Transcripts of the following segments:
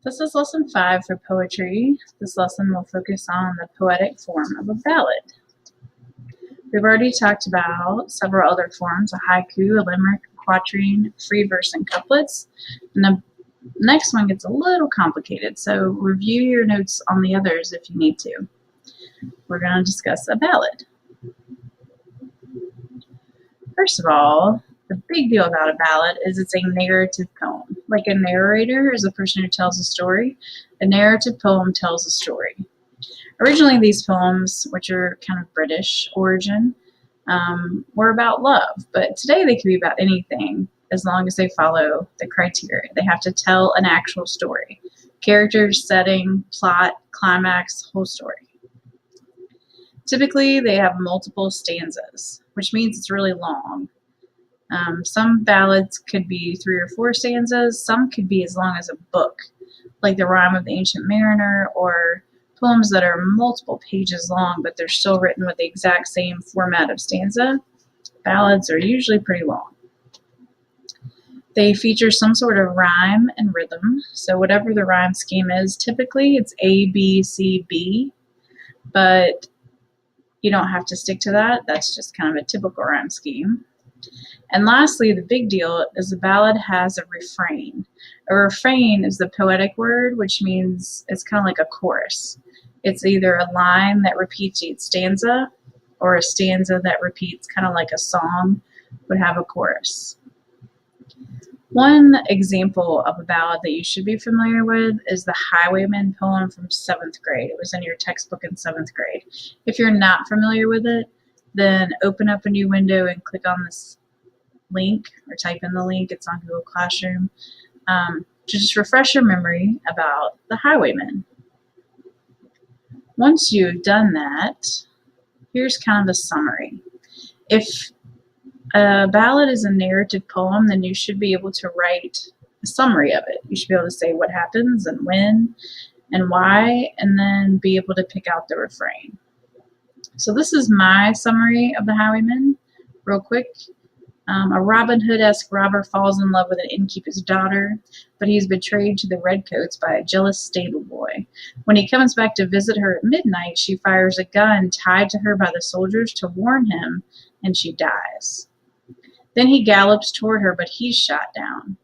This is lesson 5 for poetry. This lesson will focus on the poetic form of a ballad. We've already talked about several other forms, a haiku, a limerick, a quatrain, free verse, and couplets. And the next one gets a little complicated, so review your notes on the others if you need to. We're going to discuss a ballad. First of all, the big deal about a ballad is it's a narrative poem. Like a narrator is a person who tells a story. A narrative poem tells a story. Originally, these poems, which are kind of British origin, were about love, but today they can be about anything as long as they follow the criteria. They have to tell an actual story. Characters, setting, plot, climax, whole story. Typically, they have multiple stanzas, which means it's really long. Some ballads could be 3 or 4 stanzas. Some could be as long as a book, like the Rime of the Ancient Mariner, or poems that are multiple pages long, but they're still written with the exact same format of stanza. Ballads are usually pretty long. They feature some sort of rhyme and rhythm. So whatever the rhyme scheme is, typically it's A, B, C, B, but you don't have to stick to that. That's just kind of a typical rhyme scheme. And lastly, the big deal is the ballad has a refrain. A refrain is the poetic word, which means it's kind of like a chorus. It's either a line that repeats each stanza or a stanza that repeats kind of like a song would have a chorus. One example of a ballad that you should be familiar with is the Highwayman poem from 7th grade. It was in your textbook in 7th grade. If you're not familiar with it, then open up a new window and click on this link or type in the link. It's on Google Classroom to just refresh your memory about the Highwayman. Once you've done that, here's kind of a summary. If a ballad is a narrative poem, then you should be able to write a summary of it. You should be able to say what happens and when and why, and then be able to pick out the refrain. So this is my summary of the Highwayman, real quick. A Robin Hood-esque robber falls in love with an innkeeper's daughter, but he is betrayed to the redcoats by a jealous stable boy. When he comes back to visit her at midnight, she fires a gun tied to her by the soldiers to warn him, and she dies. Then he gallops toward her, but he's shot down.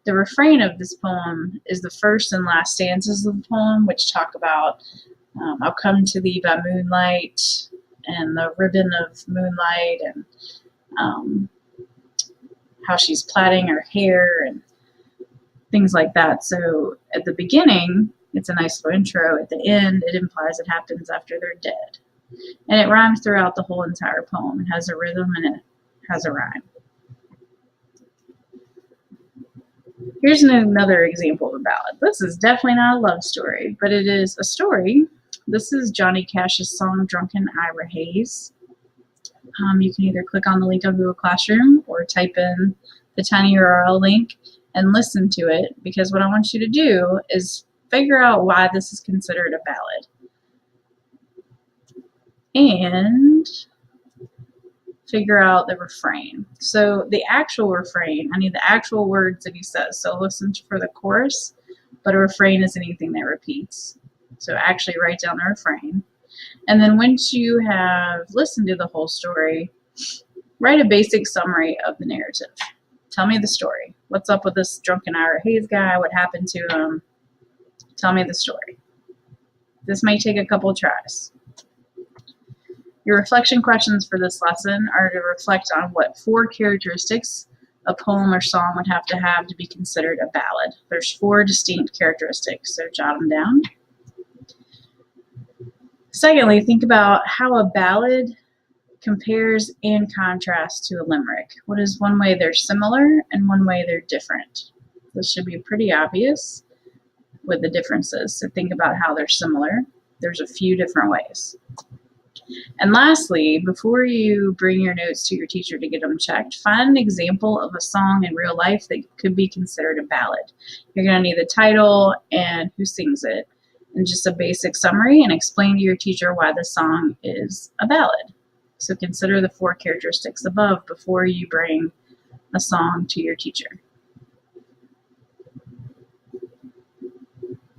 The refrain of this poem is the first and last stanzas of the poem, which talk about I'll come to thee by moonlight, and the ribbon of moonlight, and how she's plaiting her hair and things like that. So at the beginning, it's a nice little intro. At the end, it implies it happens after they're dead. And it rhymes throughout the whole entire poem. It has a rhythm and it has a rhyme. Here's another example of a ballad. This is definitely not a love story, but it is a story. This is Johnny Cash's song, Drunken Ira Hayes. You can either click on the link on Google Classroom or type in the tiny URL link and listen to it, because what I want you to do is figure out why this is considered a ballad. And figure out the refrain. So the actual refrain, I need the actual words that he says. So listen for the chorus, but a refrain is anything that repeats. So actually write down the refrain. And then once you have listened to the whole story, write a basic summary of the narrative. Tell me the story. What's up with this drunken Ira Hayes guy? What happened to him? Tell me the story. This may take a couple tries. Your reflection questions for this lesson are to reflect on what 4 characteristics a poem or song would have to be considered a ballad. There's 4 distinct characteristics, so jot them down. Secondly, think about how a ballad compares and contrasts to a limerick. What is one way they're similar and one way they're different? This should be pretty obvious with the differences. So think about how they're similar. There's a few different ways. And lastly, before you bring your notes to your teacher to get them checked, find an example of a song in real life that could be considered a ballad. You're going to need the title and who sings it, and just a basic summary, and explain to your teacher why the song is a ballad. So consider the 4 characteristics above before you bring a song to your teacher.